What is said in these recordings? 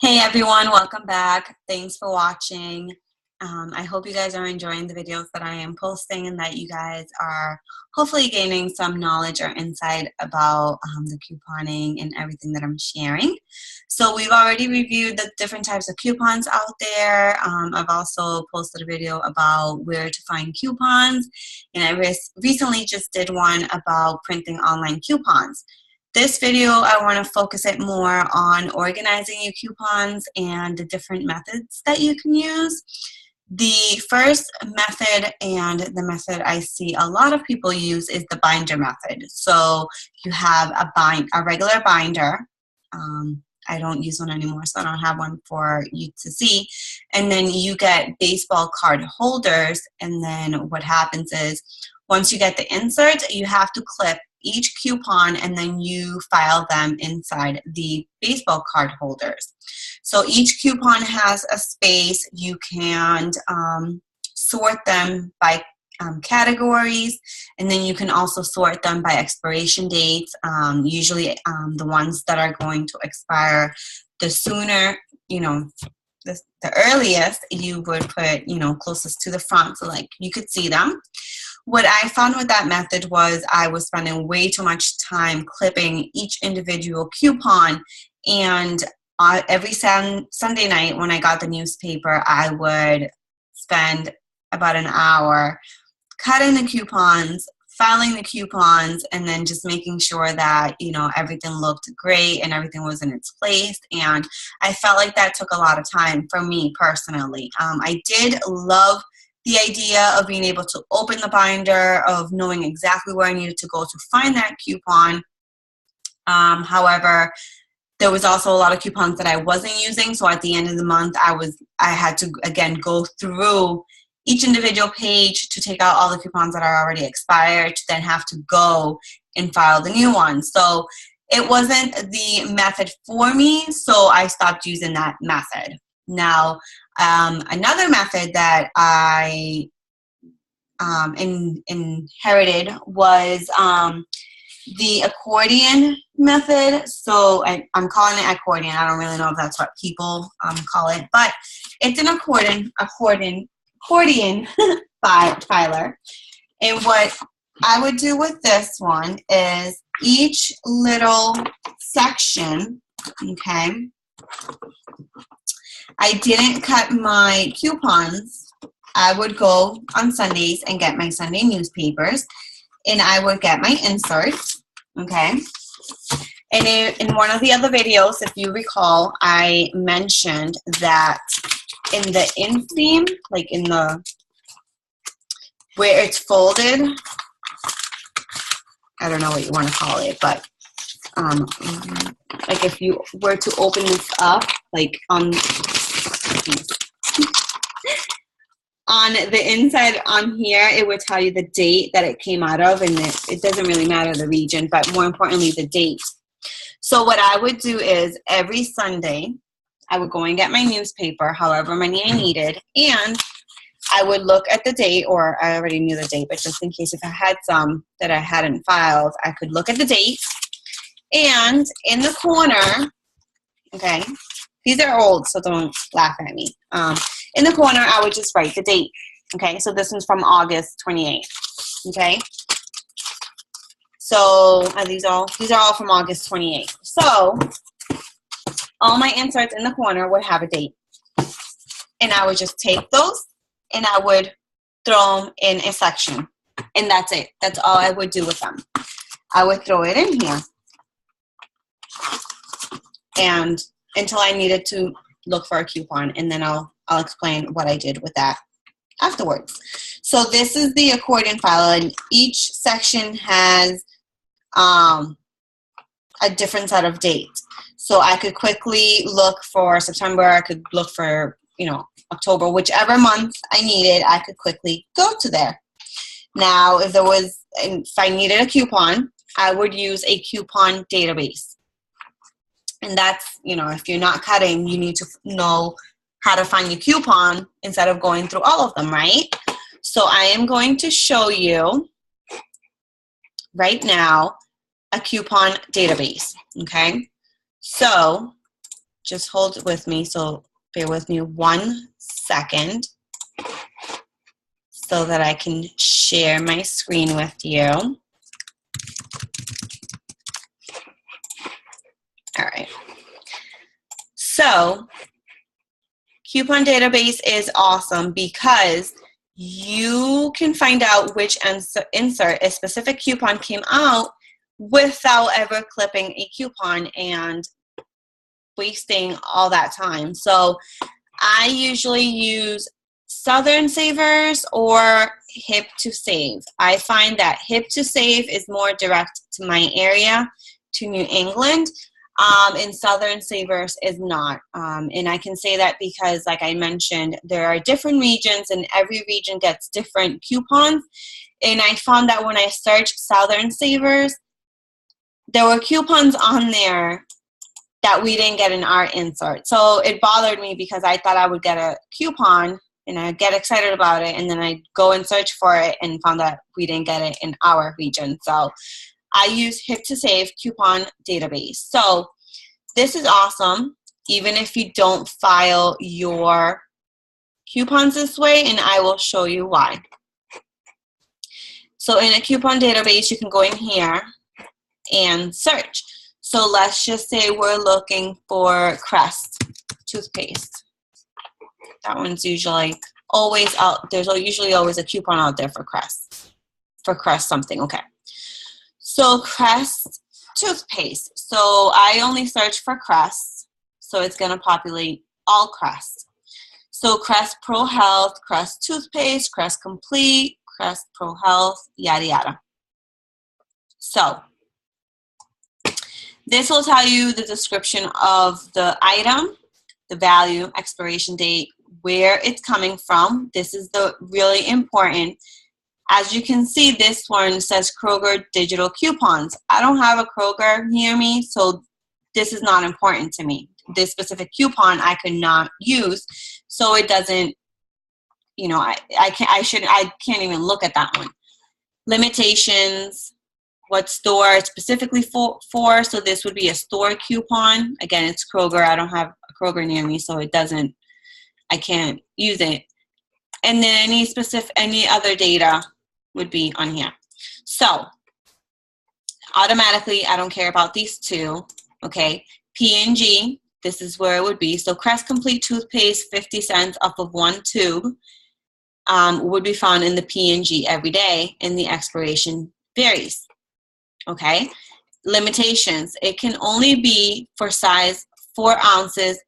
Hey everyone, welcome back. Thanks for watching. I hope you guys are enjoying the videos that I am posting and that you guys are hopefully gaining some knowledge or insight about the couponing and everything that I'm sharing. So we've already reviewed the different types of coupons out there. I've also posted a video about where to find coupons, and I recently just did one about printing online coupons. This video, I want to focus it more on organizing your coupons and the different methods that you can use. The first method, and the method I see a lot of people use, is the binder method. So you have a regular binder. I don't use one anymore, so I don't have one for you to see. And then you get baseball card holders, and then what happens is once you get the insert, you have to clip each coupon and then you file them inside the baseball card holders. So each coupon has a space. You can sort them by categories, and then you can also sort them by expiration dates. Usually the ones that are going to expire, the sooner, the earliest you would put, closest to the front so like you could see them. What I found with that method was I was spending way too much time clipping each individual coupon, and every Sunday night when I got the newspaper, I would spend about an hour cutting the coupons, filing the coupons, and then just making sure that, everything looked great and everything was in its place. And I felt like that took a lot of time for me personally. I did love the idea of being able to open the binder, of knowing exactly where I needed to go to find that coupon. However, there was also a lot of coupons that I wasn't using, so at the end of the month, I had to, again, go through each individual page to take out all the coupons that are already expired, to then have to go and file the new ones. So it wasn't the method for me, so I stopped using that method. Now, another method that I inherited was the accordion method. So I'm calling it accordion. I don't really know if that's what people call it, but it's an accordion filer. And what I would do with this one is each little section, okay, I didn't cut my coupons. I would go on Sundays and get my Sunday newspapers, and I would get my inserts, okay? And in one of the other videos, if you recall, I mentioned that in the inseam, like in the, where it's folded, I don't know what you want to call it, but like if you were to open this up, like on the inside on here, it would tell you the date that it came out of, and it doesn't really matter the region, but more importantly, the date. So what I would do is every Sunday, I would go and get my newspaper, however many I needed, and I would look at the date, or I already knew the date, but just in case if I had some that I hadn't filed, I could look at the date. And in the corner, okay, these are old, so don't laugh at me. In the corner, I would just write the date. Okay, so this one's from August 28th. Okay, so these are all from August 28th. So all my inserts in the corner would have a date, and I would just take those and I would throw them in a section, and that's it. That's all I would do with them. I would throw it in here, and until I needed to look for a coupon, and then I'll explain what I did with that afterwards. So this is the accordion file, and each section has a different set of dates. So I could quickly look for September, I could look for, October, whichever month I needed, I could quickly go to there. Now, if I needed a coupon, I would use a coupon database. And that's, if you're not cutting, you need to know how to find your coupon instead of going through all of them, right? So I am going to show you right now a coupon database, okay? So just hold it with me. So bear with me 1 second so that I can share my screen with you. All right. So coupon database is awesome because you can find out which insert a specific coupon came out without ever clipping a coupon and wasting all that time. So I usually use Southern Savers or Hip to Save. I find that Hip to Save is more direct to my area, to New England, and Southern Savers is not. And I can say that because, like I mentioned, there are different regions and every region gets different coupons. And I found that when I searched Southern Savers, there were coupons on there that we didn't get in our insert. So it bothered me because I thought I would get a coupon and I'd get excited about it, and then I'd go and search for it and found that we didn't get it in our region. So I use Hip to Save coupon database. So this is awesome, even if you don't file your coupons this way, and I will show you why. So in a coupon database, you can go in here and search. So let's just say we're looking for Crest toothpaste. That one's usually always out. There's usually always a coupon out there for Crest. For Crest something, okay. So Crest toothpaste. So I only search for Crest. So it's going to populate all Crest. So Crest Pro Health, Crest toothpaste, Crest Complete, Crest Pro Health, yada yada. So this will tell you the description of the item, the value, expiration date, where it's coming from. This is the really important. As you can see, this one says Kroger digital coupons. I don't have a Kroger near me, so this is not important to me. This specific coupon I could not use, so it doesn't, you know, I can't even look at that one. Limitations, what store it's specifically for. So this would be a store coupon. Again, it's Kroger. I don't have a Kroger near me, so it doesn't, I can't use it. And then any other data would be on here. So automatically, I don't care about these two, okay? P&G, this is where it would be. So Crest Complete toothpaste, 50 cents off of one tube, would be found in the P&G every day, and the expiration varies, okay? Limitations, it can only be for size 4 ounces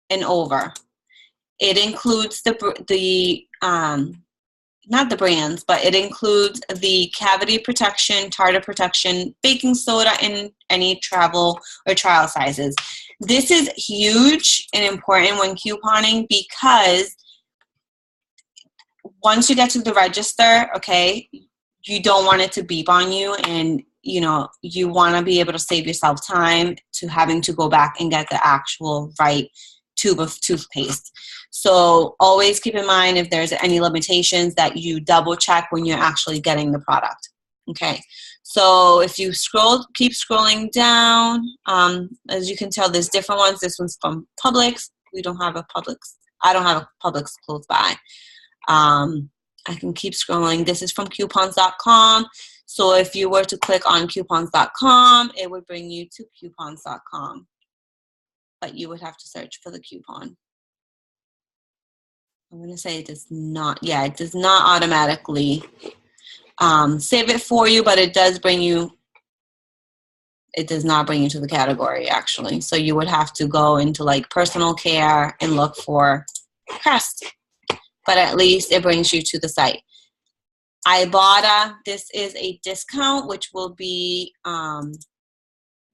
and over. It includes not the brands, but it includes the cavity protection, tartar protection, baking soda, and any travel or trial sizes. This is huge and important when couponing because once you get to the register, okay, you don't want it to beep on you, and you know, you want to be able to save yourself time to having to go back and get the actual right tube of toothpaste. So always keep in mind if there's any limitations that you double check when you're actually getting the product. Okay, so if you keep scrolling down, as you can tell, there's different ones. This one's from Publix. We don't have a Publix. I don't have a Publix close by. I can keep scrolling. This is from coupons.com. So if you were to click on coupons.com, it would bring you to coupons.com. But you would have to search for the coupon. I'm going to say it does not, yeah, it does not automatically save it for you, but it does bring you, it does not bring you to the category actually. So you would have to go into like personal care and look for Crest, but at least it brings you to the site. Ibotta, this is a discount, which will be,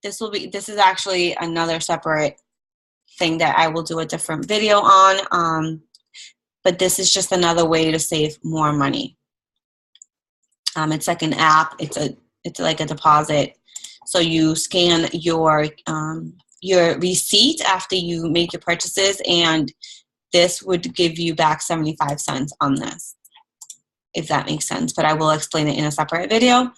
this is actually another separate thing that I will do a different video on. But this is just another way to save more money. It's like an app. It's like a deposit. So you scan your receipt after you make your purchases, and this would give you back 75 cents on this, if that makes sense. But I will explain it in a separate video.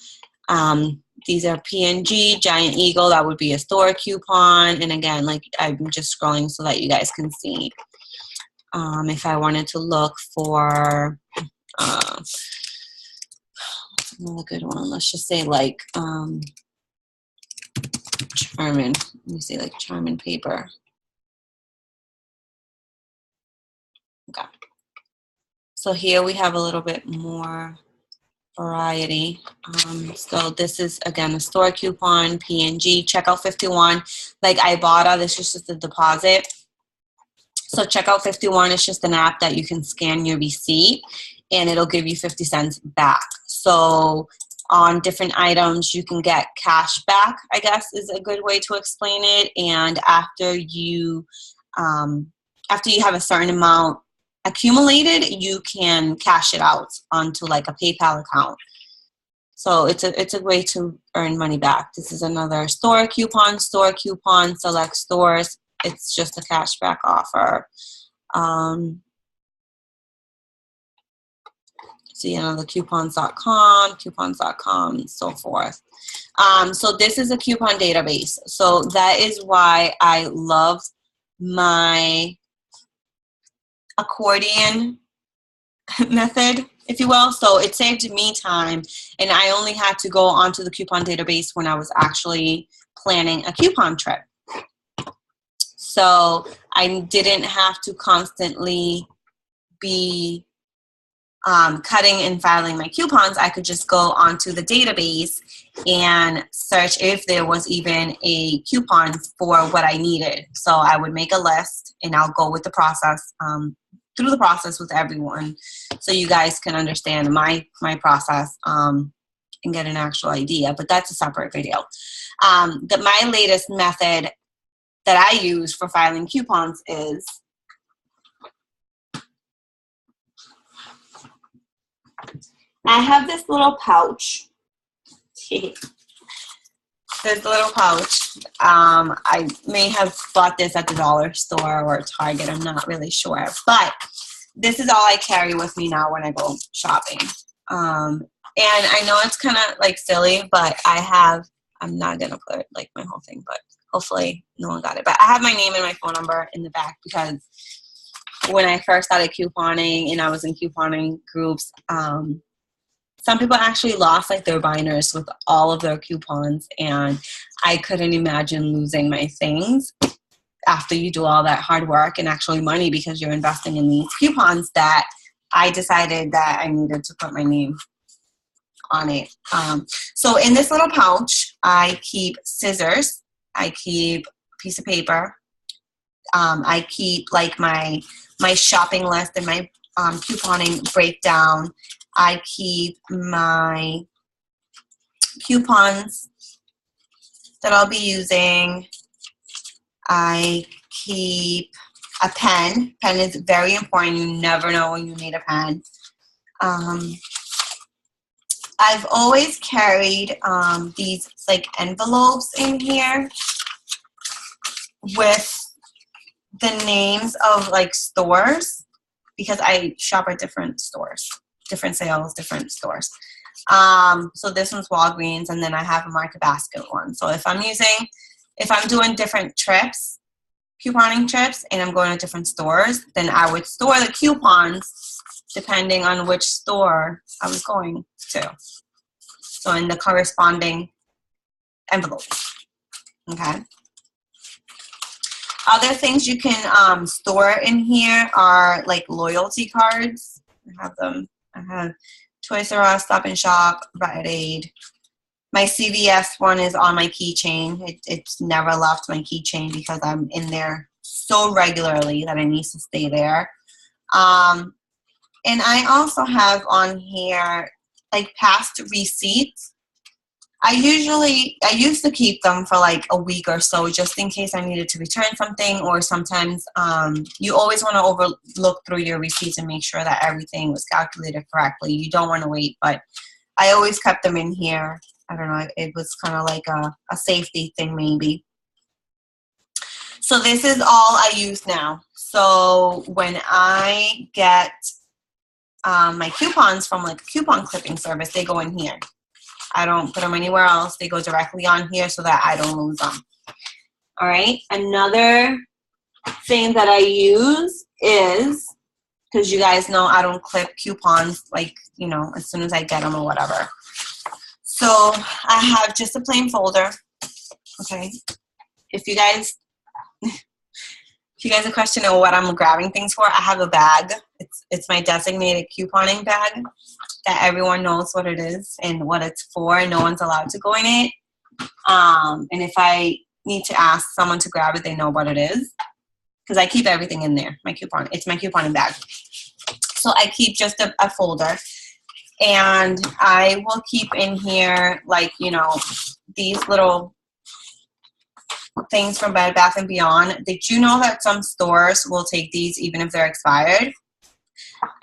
These are PNG, Giant Eagle, that would be a store coupon. And again, like I'm just scrolling so that you guys can see. If I wanted to look for another good one, let's just say like Charmin. Let me say like Charmin paper. Okay. So here we have a little bit more variety. So this is again a store coupon, PNG, checkout 51. Like Ibotta, this is just a deposit. So checkout 51 is just an app that you can scan your receipt and it'll give you 50 cents back. So on different items you can get cash back, I guess is a good way to explain it. And after you have a certain amount accumulated, you can cash it out onto like a PayPal account. So it's a way to earn money back. This is another store coupon, select stores. It's just a cashback offer. See another coupons.com, and so forth. So this is a coupon database. So that is why I love my Accordion method, if you will. So it saved me time, and I only had to go onto the coupon database when I was actually planning a coupon trip. So I didn't have to constantly be cutting and filing my coupons. I could just go onto the database and search if there was even a coupon for what I needed. So I would make a list and I'll go with the process, through the process with everyone, so you guys can understand my process and get an actual idea. But that's a separate video. My latest method that I use for filing coupons is I have this little pouch. This little pouch. I may have bought this at the dollar store or Target. I'm not really sure. But this is all I carry with me now when I go shopping. And I know it's kind of like silly, but I'm not going to put like my whole thing, but hopefully no one got it. But I have my name and my phone number in the back because when I first started couponing and I was in couponing groups, some people actually lost like their binders with all of their coupons, and I couldn't imagine losing my things after you do all that hard work and actually money because you're investing in these coupons, that I decided that I needed to put my name on it. So in this little pouch, I keep scissors, I keep a piece of paper, I keep like my shopping list and my couponing breakdown. I keep my coupons that I'll be using. I keep a pen. Pen is very important. You never know when you need a pen. I've always carried these like envelopes in here with the names of like stores, because I shop at different stores, different sales, different stores. So this one's Walgreens, and then I have a Market Basket one. So if I'm doing different trips, couponing trips, and I'm going to different stores, then I would store the coupons depending on which store I was going to. So in the corresponding envelope. Okay. Other things you can store in here are like loyalty cards. I have them. I have Toys R Us, Stop and Shop, Rite Aid. My CVS one is on my keychain. It's never left my keychain because I'm in there so regularly that it needs to stay there. And I also have on here like past receipts. I used to keep them for like a week or so just in case I needed to return something, or sometimes you always want to overlook through your receipts and make sure that everything was calculated correctly. You don't want to wait, but I always kept them in here. I don't know, it was kind of like a safety thing maybe. So this is all I use now. So when I get my coupons from like a coupon clipping service, they go in here. I don't put them anywhere else. They go directly on here so that I don't lose them. All right. Another thing that I use is, because you guys know I don't clip coupons like, you know, as soon as I get them or whatever. So I have just a plain folder. Okay. If you guys are questioning what I'm grabbing things for, I have a bag. It's my designated couponing bag that everyone knows what it is and what it's for. No one's allowed to go in it. And if I need to ask someone to grab it, they know what it is. Because I keep everything in there. It's my couponing bag. So I keep just a folder. And I will keep in here, like, you know, these little things from Bed Bath & Beyond. Did you know that some stores will take these even if they're expired?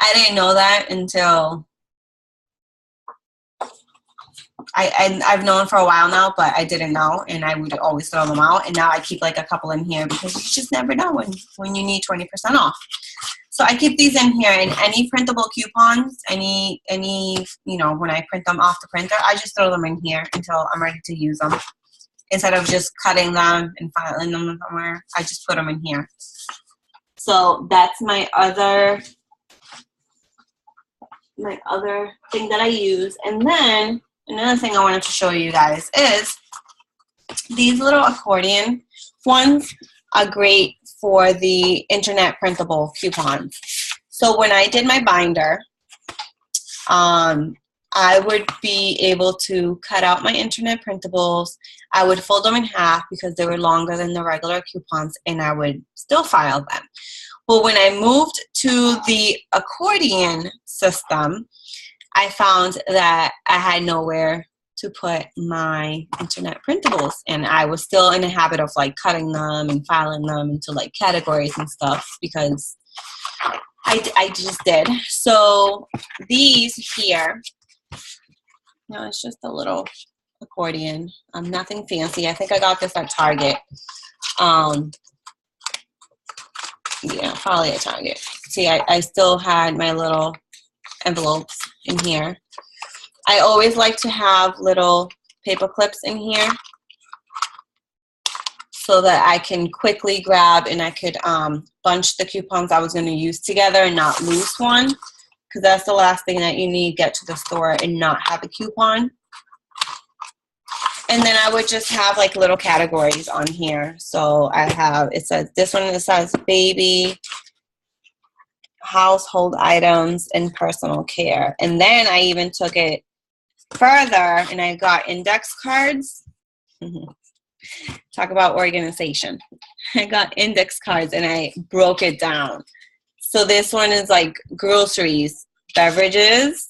I didn't know that until I've known for a while now, but I didn't know, and I would always throw them out. And now I keep like a couple in here because you just never know when you need 20% off. So I keep these in here, and any printable coupons, any you know, when I print them off the printer, I just throw them in here until I'm ready to use them. Instead of just cutting them and filing them somewhere, I just put them in here. So that's my other thing that I use. And then another thing I wanted to show you guys is these little accordion ones are great for the internet printable coupons. So when I did my binder, I would be able to cut out my internet printables. I would fold them in half because they were longer than the regular coupons, and I would still file them. Well, when I moved to the Accordion system, I found that I had nowhere to put my internet printables, and I was still in the habit of like cutting them and filing them into like categories and stuff because I just did. So these here, no, it's just a little accordion. Nothing fancy. I think I got this at Target. Yeah, probably at Target. See, I still had my little envelopes in here. I always like to have little paper clips in here so that I can quickly grab and I could bunch the coupons I was going to use together and not lose one, because that's the last thing that you need, get to the store and not have a coupon. And then I would just have like little categories on here. So I have, it says, this one, it says baby, household items, and personal care. And then I even took it further and I got index cards. Talk about organization. I got index cards and I broke it down. So this one is like groceries, beverages,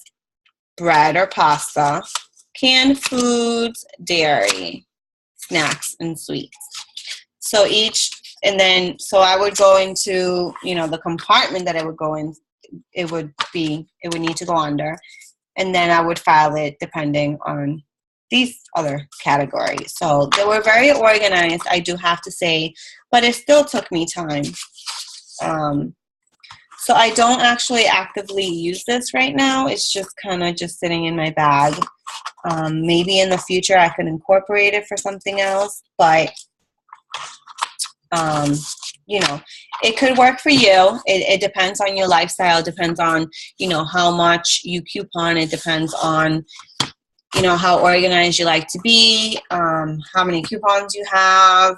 bread or pasta, canned foods, dairy, snacks, and sweets. So each, and then, so I would go into, you know, the compartment that I would go in, it would need to go under, and then I would file it depending on these other categories. So they were very organized, I do have to say, but it still took me time. So I don't actually actively use this right now. It's just kind of just sitting in my bag. Maybe in the future I could incorporate it for something else, but you know, it could work for you. It depends on your lifestyle. It depends on, you know, how much you coupon. It depends on, you know, how organized you like to be, how many coupons you have.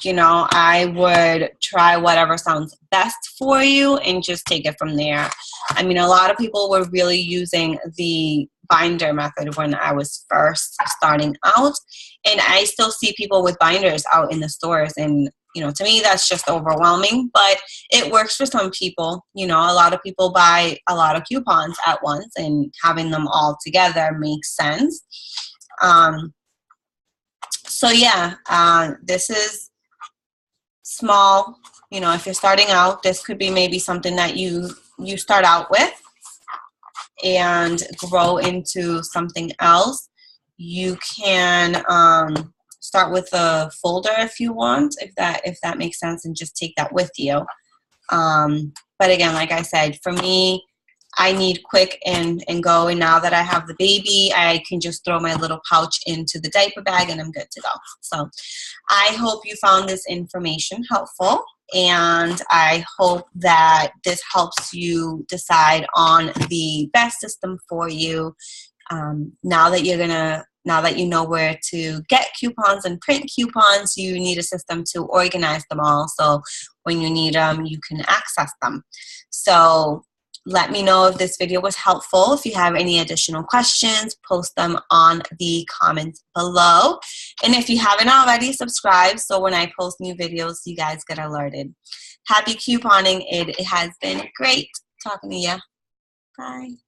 You know, I would try whatever sounds best for you and just take it from there. I mean, a lot of people were really using the binder method when I was first starting out, and I still see people with binders out in the stores, and you know, to me that's just overwhelming, but it works for some people. You know, a lot of people buy a lot of coupons at once, and having them all together makes sense. So yeah, this is small. You know, if you're starting out, this could be maybe something that you start out with and grow into something else. You can start with a folder if you want, if that makes sense, and just take that with you. But again, like I said, for me, I need quick and go, and now that I have the baby, I can just throw my little pouch into the diaper bag and I'm good to go. So I hope you found this information helpful, and I hope that this helps you decide on the best system for you. Now that you know where to get coupons and print coupons, you need a system to organize them all, so when you need them, you can access them. So let me know if this video was helpful. If you have any additional questions, post them on the comments below. And if you haven't already, subscribe so when I post new videos, you guys get alerted. Happy couponing. It has been great talking to you. Bye.